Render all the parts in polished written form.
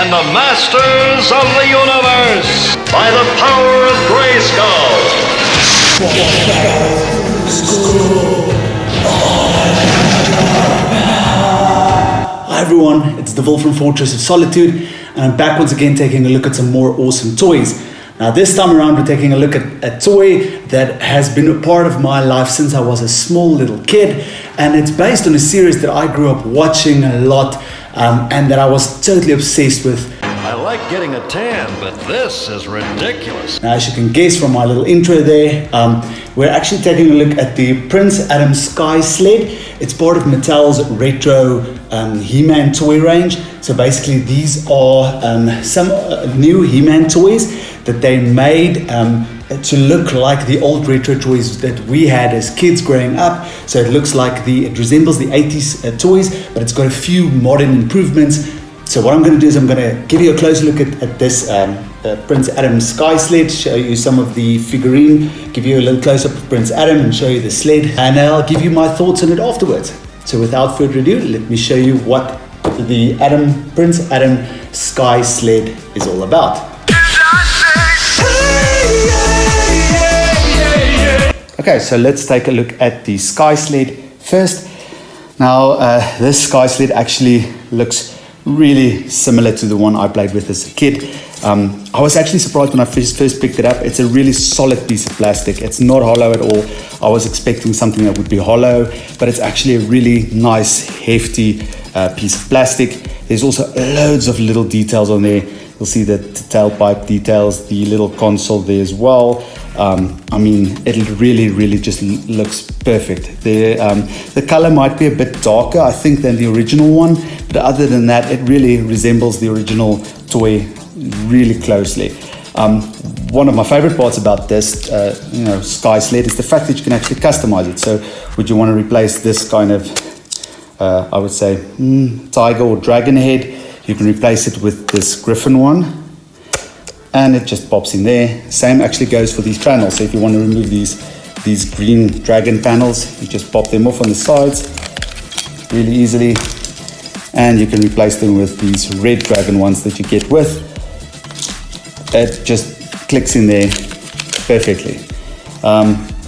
and the masters of the universe by the power of Grayskull. Hi everyone, it's Devil from Fortress of Solitude, and I'm back once again taking a look at some more awesome toys. Now this time around we're taking a look at a toy that has been a part of my life since I was a small little kid, and it's based on a series that I grew up watching a lot and that I was totally obsessed with. I like getting a tan, but this is ridiculous. Now, as you can guess from my little intro there, we're actually taking a look at the Prince Adam Sky Sled. It's part of Mattel's retro He-Man toy range. So basically these are some new He-Man toys that they made to look like the old retro toys that we had as kids growing up. So it looks like it resembles the 80s toys, but it's got a few modern improvements. So what I'm going to do is I'm going to give you a close look at this Prince Adam Sky Sled, show you some of the figurine, give you a little close-up of Prince Adam and show you the sled, and I'll give you my thoughts on it afterwards. So without further ado, let me show you what the Prince Adam Sky Sled is all about. Okay, so let's take a look at the Sky Sled first. Now, this Sky Sled actually looks really similar to the one I played with as a kid. I was actually surprised when I first picked it up. It's a really solid piece of plastic. It's not hollow at all. I was expecting something that would be hollow, but it's actually a really nice, hefty piece of plastic. There's also loads of little details on there. You'll see the tailpipe details, the little console there as well. I mean, it really just looks perfect. The color might be a bit darker, I think, than the original one, but other than that, it really resembles the original toy really closely. One of my favorite parts about this, Sky Sled is the fact that you can actually customize it. So, would you want to replace this kind of, I would say, tiger or dragon head? You can replace it with this griffin one. And it just pops in there. Same actually goes for these panels. So if you want to remove these green dragon panels, you just pop them off on the sides really easily. And you can replace them with these red dragon ones that you get with. It just clicks in there perfectly.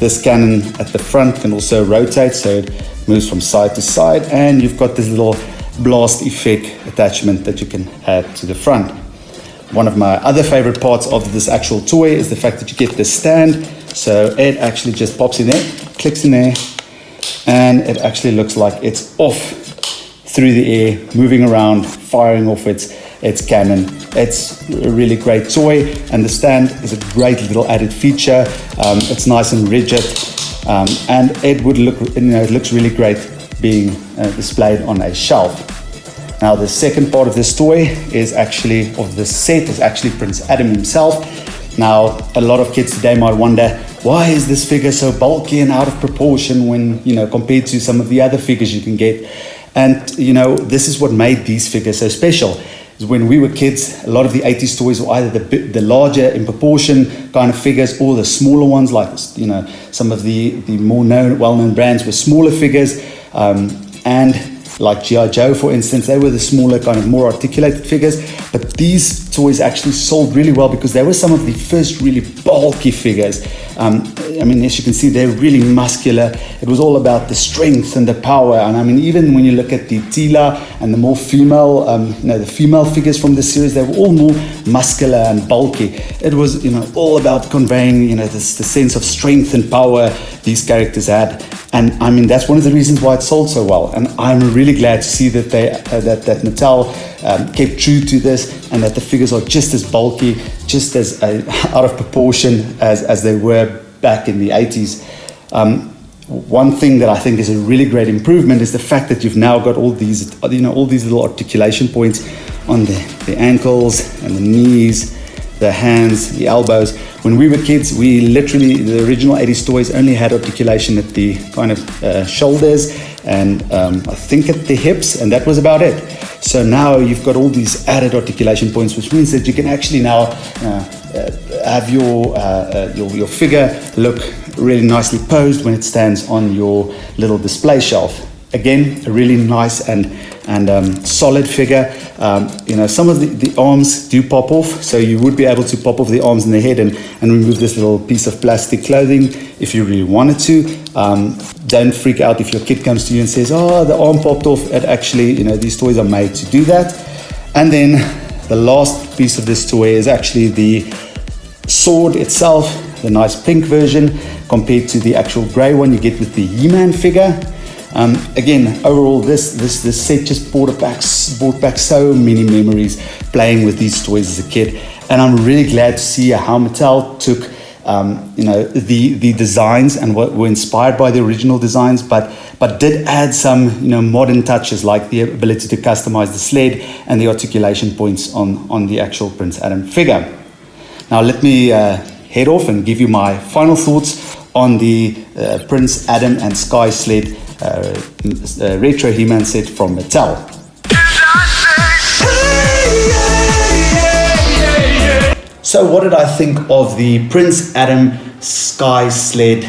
This cannon at the front can also rotate, so it moves from side to side. And you've got this little blast effect attachment that you can add to the front. One of my other favorite parts of this actual toy is the fact that you get this stand. So it actually just pops in there, clicks in there, and it actually looks like it's off through the air, moving around, firing off its cannon. It's a really great toy, and the stand is a great little added feature. It's nice and rigid, and it would look, it looks really great being displayed on a shelf. Now the second part of this toy is actually, of this set, is actually Prince Adam himself. Now a lot of kids today might wonder, why is this figure so bulky and out of proportion when, compared to some of the other figures you can get? And, this is what made these figures so special. When we were kids, a lot of the 80s toys were either the larger in proportion kind of figures or the smaller ones, like, some of the more well-known brands were smaller figures. And like G.I. Joe, for instance, they were the smaller, kind of more articulated figures. But these toys actually sold really well because they were some of the first really bulky figures. As you can see, they're really muscular. It was all about the strength and the power. And even when you look at the Teela and the more female, the female figures from the series, they were all more muscular and bulky. It was, all about conveying, the sense of strength and power these characters had. And that's one of the reasons why it sold so well. And I'm really glad to see that that Mattel kept true to this, and that the figures are just as bulky, just as out of proportion as they were back in the 80s. One thing that I think is a really great improvement is the fact that you've now got all these little articulation points on the ankles and the knees, the hands, the elbows. When we were kids, the original 80s toys only had articulation at the kind of shoulders and I think at the hips, and that was about it. So now you've got all these added articulation points, which means that you can actually now have your figure look really nicely posed when it stands on your little display shelf. Again, a really nice and solid figure. Some of the arms do pop off, so you would be able to pop off the arms and the head and remove this little piece of plastic clothing if you really wanted to. Don't freak out if your kid comes to you and says, oh, the arm popped off. It actually, these toys are made to do that. And then the last piece of this toy is actually the sword itself, the nice pink version compared to the actual grey one you get with the He-Man figure. Again, overall, this set just brought back so many memories playing with these toys as a kid, and I'm really glad to see how Mattel took the designs and what were inspired by the original designs, but did add some modern touches like the ability to customize the sled and the articulation points on the actual Prince Adam figure. Now let me head off and give you my final thoughts on the Prince Adam and Sky Sled retro He-Man set from Mattel. So what did I think of the Prince Adam Sky Sled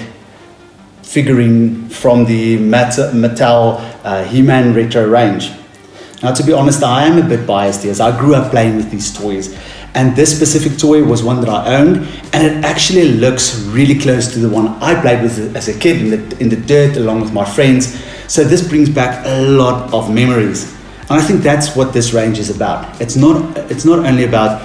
figurine from the Mattel He-Man retro range? Now, to be honest, I am a bit biased here, as I grew up playing with these toys, and this specific toy was one that I owned, and it actually looks really close to the one I played with as a kid in the dirt along with my friends. So this brings back a lot of memories, and I think that's what this range is about. It's not only about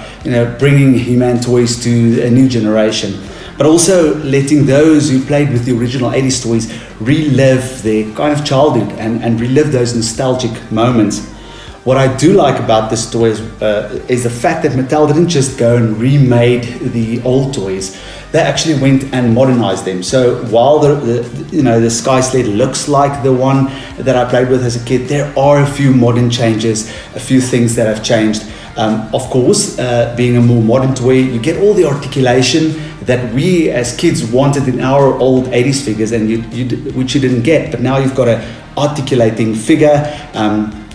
bringing He-Man toys to a new generation, but also letting those who played with the original 80s toys relive their kind of childhood and relive those nostalgic moments. What I do like about this toy is the fact that Mattel didn't just go and remade the old toys. They actually went and modernized them. So while the Sky Sled looks like the one that I played with as a kid, there are a few modern changes, a few things that have changed. Of course, being a more modern toy, you get all the articulation that we as kids wanted in our old 80s figures, and which you didn't get. But now you've got an articulating figure,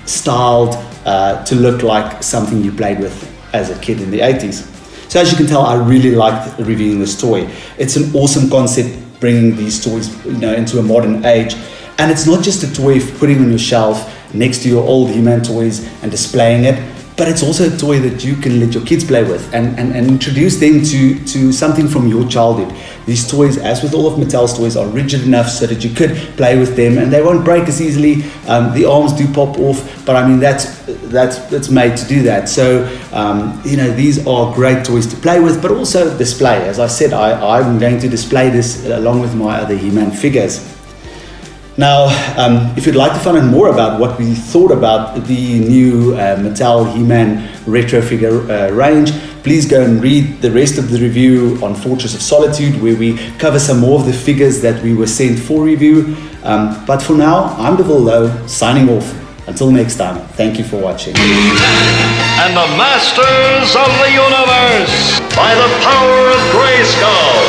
styled to look like something you played with as a kid in the 80s. So as you can tell, I really liked reviewing this toy. It's an awesome concept, bringing these toys into a modern age. And it's not just a toy for putting on your shelf next to your old He-Man toys and displaying it, but it's also a toy that you can let your kids play with and introduce them to something from your childhood. These toys, as with all of Mattel's toys, are rigid enough so that you could play with them and they won't break as easily. The arms do pop off, but I mean that's made to do that. So these are great toys to play with, but also display. As I said, I'm going to display this along with my other He-Man figures. Now, if you'd like to find out more about what we thought about the new Mattel He-Man retro figure range, please go and read the rest of the review on Fortress of Solitude, where we cover some more of the figures that we were sent for review. But for now, I'm DeVille Lowe, signing off. Until next time, thank you for watching. And the Masters of the Universe by the power of Grayskull.